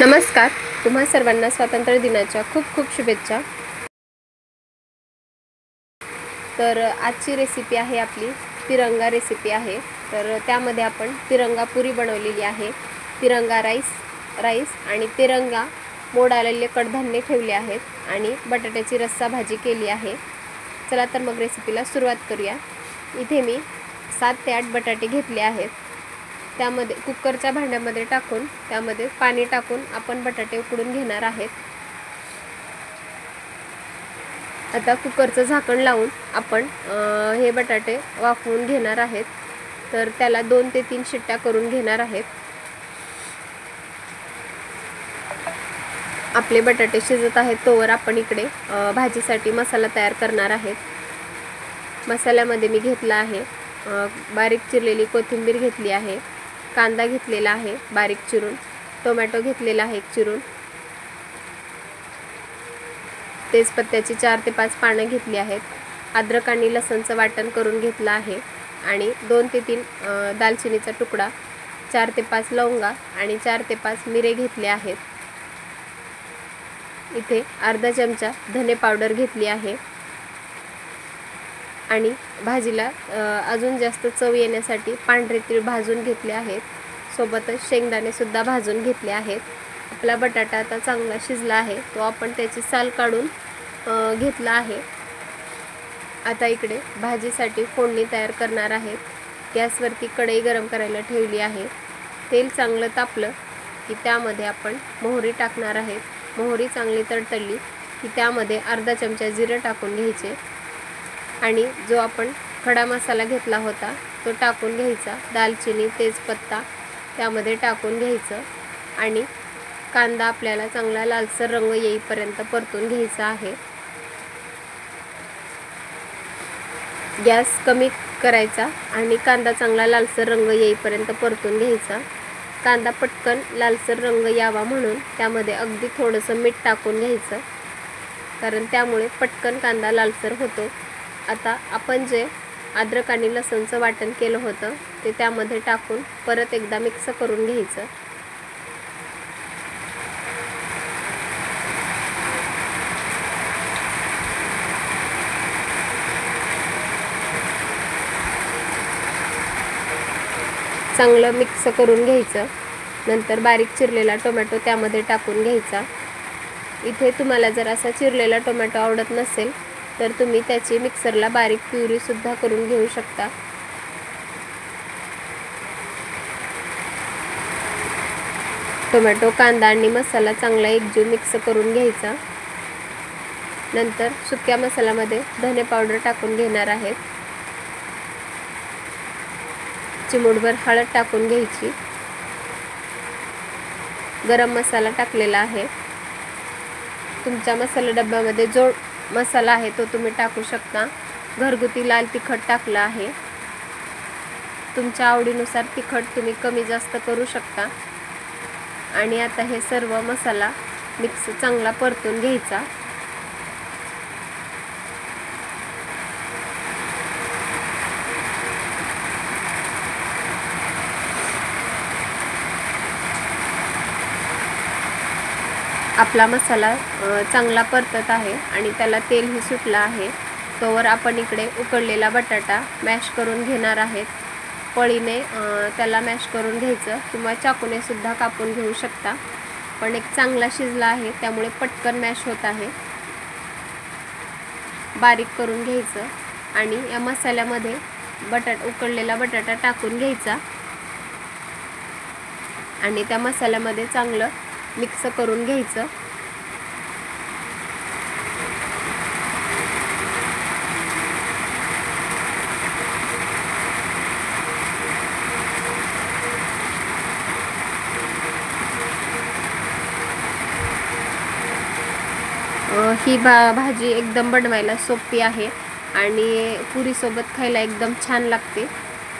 नमस्कार. तुम्हा सर्वांना स्वातंत्र्य दिनाच्या खूप खूप शुभेच्छा. तर आजची रेसिपी आहे आपली तिरंगा रेसिपी आहे. तर त्यामध्ये आपण तिरंगा पुरी बनवलेली आहे, तिरंगा राईस आणि तिरंगा मोड आलेले कडधान्य ठेवले आहेत आणि बटाट्याची रस्सा भाजी केली आहे. चला तर मग रेसिपीला सुरुवात करूया. इथे मी 7 ते 8 बटाटे घेतले आहेत. त्यामध्ये कुकरच्या भांड्यामध्ये टाकून त्यामध्ये पाणी टाकून आपण बटाटे उकडून घेणार आहेत. आता कुकरचं झाकण लावून आपण हे बटाटे वाफवून घेणार आहेत. तर त्याला 2 ते 3 शिट्ट्या करून घेणार आहेत. आपले बटाटे शिजत आहेत तोवर आपण इकडे भाजीसाठी मसाला तयार करणार आहेत. मसाल्यामध्ये मी घेतला आहे बारीक चिरलेली कोथिंबीर घेतली आहे, कांदा घेतलेला आहे बारीक चिरून, टोमॅटो घेतलेला आहे चिरून, तेजपत्त्याची 4 ते 5 पानं घेतली आहेत, अद्रक आणि लसणचं वाटण करून घेतलं आहे आणि 2 ते 3 दालचिनीचा तुकडा, 4 ते 5 लवंगा आणि 4 ते 5 मिरे घेतले आहेत. इथे अर्धा चमचा धने पावडर घेतली आहे आणि भाजीला अजून जास्त चव येण्यासाठी पांढरे तीळ भाजून घेतले आहेत. सोबतच शेंगदाणे सुद्धा भाजून घेतले आहेत. आपला बटाटा आता चांगला शिजला आहे, तो आपण त्याची साल काढून घेतला आहे. आता इकडे भाजीसाठी फोडणी तयार करणार आहेत. गॅसवरती कढई गरम करायला ठेवली आहे. तेल चांगलं तापलं की त्यामध्ये आपण मोहरी टाकणार आहेत. मोहरी चांगली तडतडली की त्यामध्ये अर्धा चमचा जिरं टाकून घ्यायचे आणि जो आपण खडा मसाला घेतला होता तो टाकून घ्यायचा. दालचिनी, तेजपत्ता त्यामध्ये टाकून घ्यायचं आणि कांदा आपल्याला चांगला लालसर रंग येईपर्यंत परतून घ्यायचा आहे. गॅस कमी करायचा आणि कांदा चांगला लालसर रंग येईपर्यंत परतून घ्यायचा. कांदा पटकन लालसर रंग यावा म्हणून त्यामध्ये अगदी थोडंसं मीठ टाकून घ्यायचं, कारण त्यामुळे पटकन कांदा लालसर होतो. आता आपण जे अद्रक आणि लसणचं वाटण केलं होतं ते त्यामध्ये टाकून परत एकदा मिक्स करून घ्यायचं. चांगलं मिक्स करून घ्यायचं. नंतर बारीक चिरलेला टोमॅटो त्यामध्ये टाकून घ्यायचा. इथे तुम्हाला जर असा चिरलेला टोमॅटो आवडत नसेल तर तुम्ही त्याची मिक्सरला बारीक प्युरी सुद्धा करून घेऊ शकता. टोमॅटो, कांदा आणि मसाला चांगला एकजीव मिक्स करून घ्यायचा. नंतर सुक्या मसाल्यामध्ये धने पावडर टाकून घेणार आहेत. चिमूटभर हळद टाकून घ्यायची. गरम मसाला टाकलेला आहे. तुमच्या मसाला डब्यामध्ये जो मसाला आहे तो तुम्ही टाकू शकता. घरगुती लाल तिखट टाकलं आहे. तुमच्या आवडीनुसार तिखट तुम्ही कमी जास्त करू शकता. आणि आता हे सर्व मसाला मिक्स चांगला परतून घ्यायचा. आपला मसाला चांगला परतत आहे आणि त्याला तेलही सुटलं आहे. तोवर आपण इकडे उकडलेला बटाटा मॅश करून घेणार आहेत. पळीने त्याला मॅश करून घ्यायचं किंवा चाकूने सुद्धा कापून घेऊ शकता. पण एक चांगला शिजला आहे त्यामुळे पटकन मॅश होत आहे. बारीक करून घ्यायचं आणि या मसाल्यामध्ये उकडलेला बटाटा टाकून घ्यायचा आणि त्या मसाल्यामध्ये चांगलं मिक्स करून घ्यायचं. ही भाजी एकदम बनवायला सोपी आहे आणि पुरीसोबत खायला एकदम छान लागते.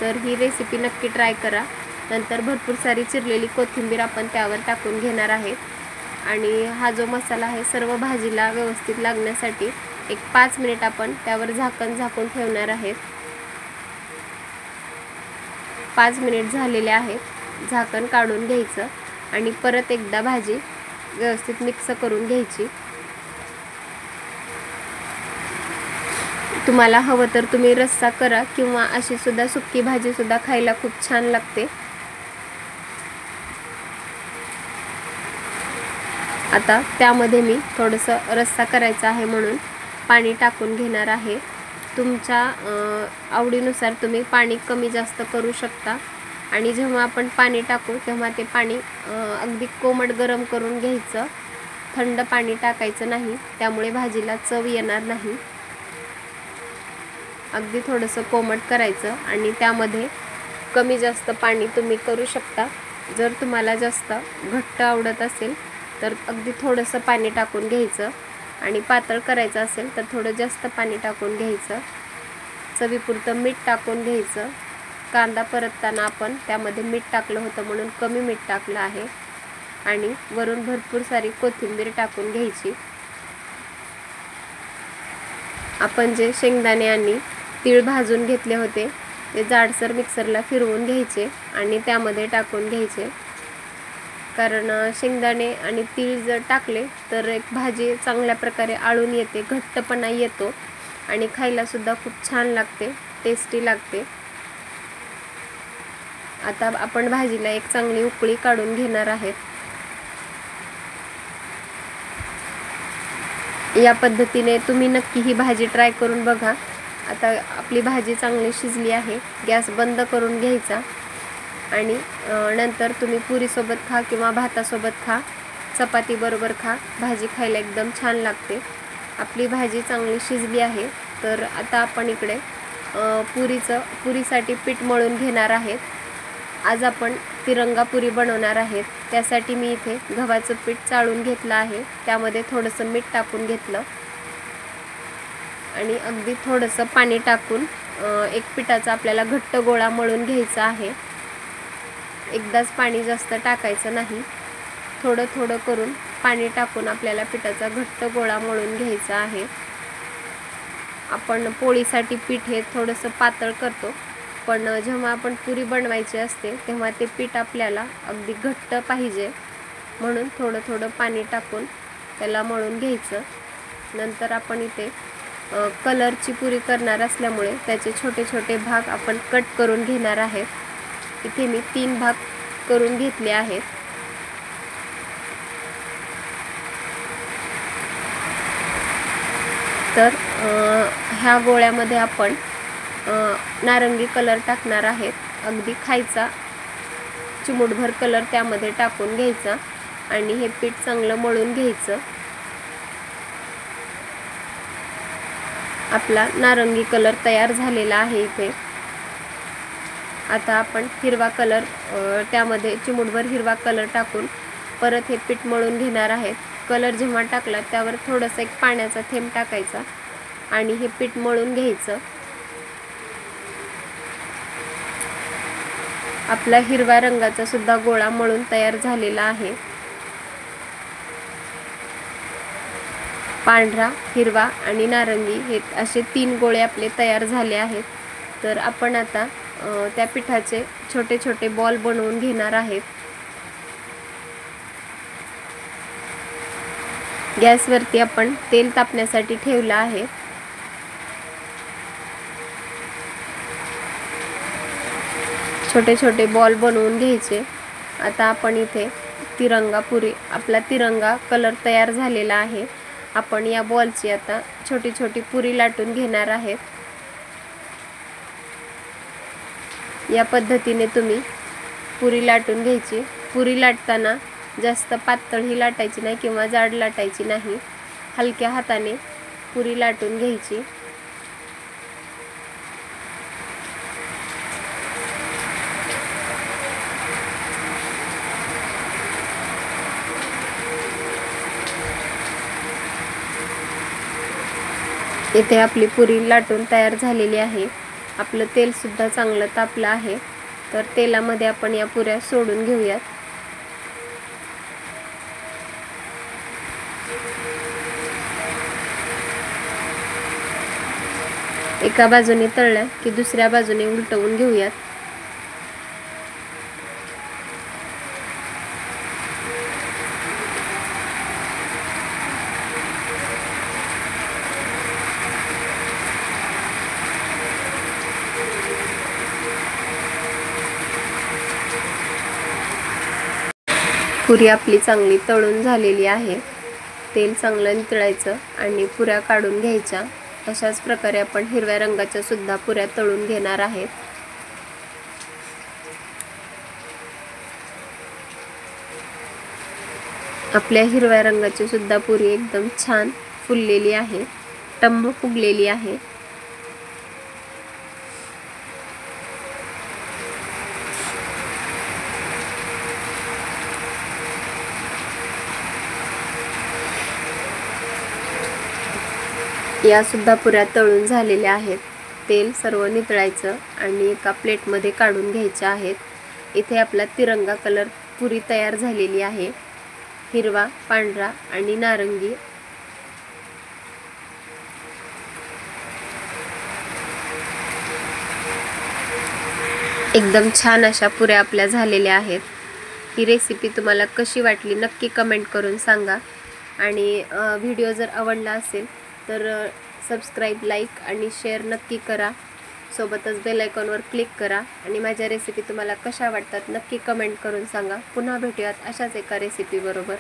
तर ही रेसिपी नक्की ट्राय करा. नंतर भरपूर सारी चिरलेली कोथिंबीर आपण त्यावर टाकून घेणार आहेत आणि हा जो मसाला आहे सर्व भाजीला व्यवस्थित लागण्यासाठी एक 5 मिनिट आपण त्यावर झाकून ठेवणार आहेत. 5 मिनिट झालेले आहेत. झाकण काढून घ्यायचं आणि परत एकदा भाजी व्यवस्थित मिक्स करून घ्यायची। तुम्हाला हवं तर तुम्ही रस्सा करा किंवा अशी सुद्धा सुक्की भाजी सुद्धा खायला खूप छान लागते। आता त्यामध्ये मी थोडंसं रस्सा करायचा आहे म्हणून पाणी टाकून घेणार आहे। तुमच्या आवडीनुसार तुम्ही पाणी कमी जास्त करू शकता। आणि जेव्हा आपण पाणी टाकू तेव्हा ते पाणी अगदी कोमट गरम करून घ्यायचं, थंड पाणी टाकायचं नाही, त्यामुळे भाजीला चव येणार नाही। अगदी थोडंसं कोमट करायचं आणि त्यामध्ये कमी जास्त पाणी तुम्ही करू शकता। जर तुम्हाला जास्त घट्ट आवडत असेल तर अगदी थोडंसं पाणी टाकून घ्यायचं आणि पातळ करायचं असेल तर थोडं जास्त पाणी टाकून घ्यायचं। चवीपुरतं मीठ टाकून घ्यायचं। कांदा परतताना आपण त्यामध्ये मीठ टाकलं होतं म्हणून कमी मीठ टाकलं आहे आणि वरून भरपूर सारी कोथिंबीर टाकून घ्यायची। आपण जे शेंगदाणे आणि तीळ भाजून घेतले होते ते जाडसर मिक्सरला फिरवून घ्यायचे आणि त्यामध्ये टाकून घ्यायचे, कारण शेंगदाणे आणि तीळ जर टाकले तर एक भाजी चांगल्या प्रकारे आळून येते, घट्टपणा येतो आणि खायला सुद्धा खूप छान लागते, टेस्टी लागते। आता आपण भाजीला एक चांगली उकळी काढून घेणार आहेत। या पद्धतीने तुम्ही नक्की ही भाजी ट्राय करून बघा। आता आपली भाजी चांगली शिजली आहे, गॅस बंद करून घ्यायचा आणि नंतर तुम्ही पुरीसोबत खा किंवा भातासोबत खा, चपाती बरोबर खा, भाजी खायला एकदम छान लागते। आपली भाजी चांगली शिजली आहे तर आता आपण इकडे पुरीसाठी पीठ मळून घेणार आहेत। आज आपण तिरंगा पुरी बनवणार आहेत, त्यासाठी मी इथे गव्हाचं पीठ चाळून घेतलं आहे, त्यामध्ये थोडंसं मीठ टाकून घेतलं आणि अगदी थोडंसं पाणी टाकून एक पिठाचा आपल्याला घट्ट गोळा मळून घ्यायचा आहे। एकदाच पाणी जास्त टाकायचं नाही, थोडं थोडं करून पाणी टाकून आपल्याला पिठाचा घट्ट गोळा मळून घ्यायचा आहे। आपण पोळीसाठी पीठ हे थोडंसं पातळ करतो, पण जेव्हा आपण पुरी बनवायची असते तेव्हा ते पीठ आपल्याला अगदी घट्ट पाहिजे, म्हणून थोडं थोडं पाणी टाकून त्याला मळून घ्यायचं। नंतर आपण इथे कलरची पुरी करणार असल्यामुळे त्याचे छोटे छोटे भाग आपण कट करून घेणार आहेत। इथे मी 3 भाग करून घेतले आहेत। तर ह्या गोळ्यामध्ये आपण नारंगी कलर टाकणार आहेत, अगदी खायचा चिमूटभर कलर त्यामध्ये टाकून घ्यायचा आणि हे पीठ चांगलं मळून घ्यायचं। आपला नारंगी कलर तयार झालेला आहे इथे। आता आपण हिरवा कलर त्यामध्ये चिमूटभर हिरवा कलर टाकून परत हे पीठ मळून घेणार आहेत। कलर जेव्हा टाकला त्यावर थोडंसं एक पाण्याचा थेंब टाकायचा आणि हे पीठ मळून घ्यायचं। आपला हिरव्या रंगाचा सुद्धा गोळा मळून तयार झालेला आहे। पांढरा, हिरवा आणि नारंगी हे असे 3 गोळे आपले तयार झाले आहेत। तर आपण आता त्या पिठाचे छोटे छोटे बॉल बनवून घेणार आहेत। गॅसवरती आपण तेल तापण्यासाठी ठेवलं आहे। छोटे छोटे बॉल बनवून घ्यायचे। आता आपण इथे तिरंगा पुरी, आपला तिरंगा कलर तयार झालेला आहे। आपण या बॉलची आता छोटी छोटी पुरी लाटून घेणार आहेत। या पद्धतीने तुम्ही पुरी लाटून घ्यायची। पुरी लाटताना जास्त पातळही लाटायची नाही किंवा जाड लाटायची नाही, हलक्या हाताने पुरी लाटून घ्यायची। इथे आपली पुरी लाटून तयार झालेली आहे। आपलं तेल सुद्धा चांगलं तापलं आहे, तर तेलामध्ये आपण या पुऱ्या सोडून घेऊयात। एका बाजूने तळल्या की दुसऱ्या बाजूने उलटवून घेऊयात। पुरी आपली चांगली तळून झालेली आहे. तेल चांगलं नितळायचं आणि पुऱ्या काढून घ्यायच्या. अशाच प्रकारे आपण हिरव्या रंगाच्या सुद्धा पुऱ्या तळून घेणार आहेत. आपल्या हिरव्या रंगाची सुद्धा पुरी एकदम छान फुललेली आहे, टम्म फुगलेली आहे. या सुद्धा पुऱ्या तळून झालेल्या आहेत. तेल सर्व नितळायचं आणि एका प्लेटमध्ये काढून घ्यायच्या आहेत. इथे आपला तिरंगा कलर पुरी तयार झालेली आहे. हिरवा, पांढरा आणि नारंगी. एकदम छान अशा पुऱ्या आपल्या झालेल्या आहेत. ही रेसिपी तुम्हाला कशी वाटली नक्की कमेंट करून सांगा. आणि व्हिडिओ जर आवडला असेल तर सबस्क्राईब, लाईक आणि शेअर नक्की करा. सोबतच बेल आयकॉनवर क्लिक करा. आणि माझ्या रेसिपी तुम्हाला कशा वाटतात नक्की कमेंट करून सांगा. पुन्हा भेटूयात अशाच एका रेसिपी बरोबर.